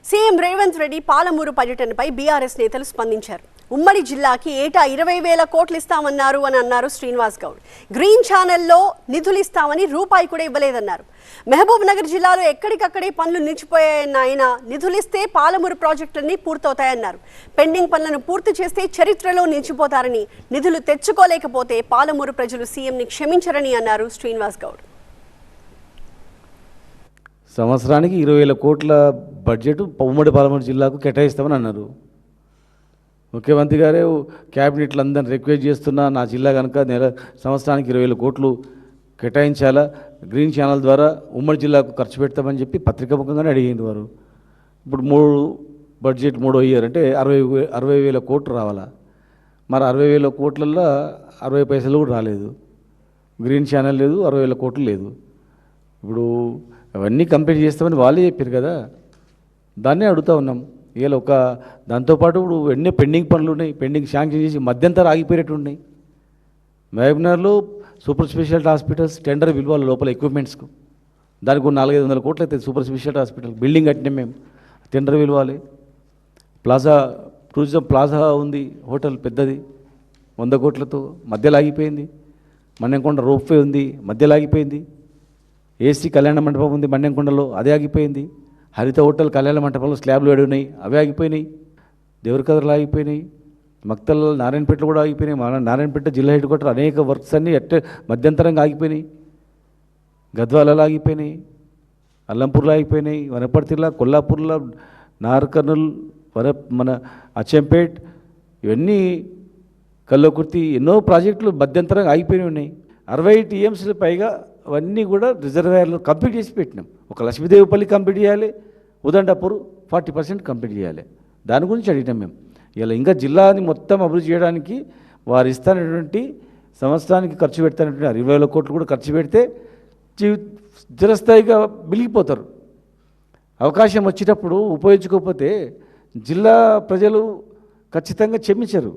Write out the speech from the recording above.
CM Revanth Reddy Palamuru పర్యటనపై BRS నేతలు స్పందించారు. ఉమ్మడి జిల్లాకి ఏటా 20,000 కోట్లు ఇస్తామన్నారు అని అన్నారు శ్రీనివాస్ గౌడ్. గ్రీన్ ఛానల్లో నిధులు ఇస్తామని రూపాయి కూడా ఇవ్వలేదన్నారు. మహబూబ్ నగర్ జిల్లాలో ఎక్కడికక్కడే పనులు నిలిచిపోయాయన్న ఆయన నిధులిస్తే పాలమూరు ప్రాజెక్టులన్నీ పూర్తవుతాయన్నారు. పెండింగ్ పనులను పూర్తి చేస్తే చరిత్రలో నిలిచిపోతారని, నిధులు తెచ్చుకోలేకపోతే పాలమూరు ప్రజలు సీఎంని క్షమించరని అన్నారు శ్రీనివాస్ గౌడ్. సంవత్సరానికి 20,000 కోట్ల బడ్జెట్ ఉమ్మడి పాలమూరు జిల్లాకు కేటాయిస్తామని అన్నారు. ముఖ్యమంత్రి గారే క్యాబినెట్లు అందరిని రిక్వెస్ట్ చేస్తున్నా, నా జిల్లా కనుక సంవత్సరానికి 20,000 కోట్లు కేటాయించాలా, గ్రీన్ ఛానల్ ద్వారా ఉమ్మడి జిల్లాకు ఖర్చు పెడతామని చెప్పి పత్రికాముఖంగానే అడిగింది వారు. ఇప్పుడు బడ్జెట్ మూడో ఇయర్ అంటే 60,000 కోట్లు రావాలా. మరి 60,000 కోట్లల్లో 60 పైసలు కూడా రాలేదు. గ్రీన్ ఛానల్ లేదు, 60,000 కోట్లు లేదు. ఇప్పుడు అవన్నీ కంప్లీట్ చేస్తామని వాళ్ళే చెప్పారు కదా, దాన్నే అడుగుతూ ఉన్నాం. ఇలా దాంతోపాటు ఇప్పుడు ఎన్నో పెండింగ్ పనులు ఉన్నాయి, పెండింగ్ శాంక్షన్ చేసి మధ్యంతరం ఆగిపోయేటట్టు ఉన్నాయి. మహబూబ్నగర్లో సూపర్ స్పెషాలిటీ హాస్పిటల్స్ టెండర్ పిలవాలి లోపల ఎక్విప్మెంట్స్కు, దానికి 400-500 కోట్లు అవుతుంది. సూపర్ స్పెషాలిటీ హాస్పిటల్ బిల్డింగ్ కట్టినాం మేము, టెండర్ పిలవాలి. టూరిజం ప్లాజా ఉంది, హోటల్ పెద్దది 100 కోట్లతో మధ్యలో ఆగిపోయింది. మన్నెంకొండ రోప్వే ఉంది, మధ్యలో ఆగిపోయింది. ఏసీ కళ్యాణ మండపం ఉంది మన్నెంకొండలో, అదే ఆగిపోయింది. హరిత హోటల్ కళ్యాణ మండపంలో స్లాబ్లు వేడి ఉన్నాయి, అవే ఆగిపోయినాయి. దేవరకథలు ఆగిపోయినాయి, మక్తల్ నారాయణపేటలో కూడా ఆగిపోయినాయి. నారాయణపేట జిల్లా హెడ్ క్వార్టర్ అనేక వర్క్స్ అన్నీ మధ్యంతరంగా ఆగిపోయినాయి. గద్వాలలో ఆగిపోయినాయి, అల్లంపూర్లో ఆగిపోయినాయి, వనపర్తిలో, కొల్లాపూర్లో, నార్కర్నూల్, మన అచ్చంపేట్, ఇవన్నీ కల్లోకుర్తి, ఎన్నో ప్రాజెక్టులు మధ్యంతరంగా ఆగిపోయినాయి ఉన్నాయి. 60 టీఎంసీల పైగా అవన్నీ కూడా రిజర్వాయర్లు కంప్లీట్ చేసి పెట్టినాం. ఒక లక్ష్మీదేవిపల్లి కంప్లీట్ చేయాలి, ఉదండపూర్ 40% కంప్లీట్ చేయాలి. దాని గురించి అడిగినాం మేము. ఇలా ఇంకా జిల్లాని మొత్తం అభివృద్ధి చేయడానికి వారు ఇస్తానటువంటి సంవత్సరానికి ఖర్చు పెడతానటువంటి 20,000 కోట్లు కూడా ఖర్చు పెడితే చిరస్థాయిగా మిగిలిపోతారు. అవకాశం వచ్చేటప్పుడు ఉపయోగించుకోకపోతే జిల్లా ప్రజలు ఖచ్చితంగా క్షమించరు.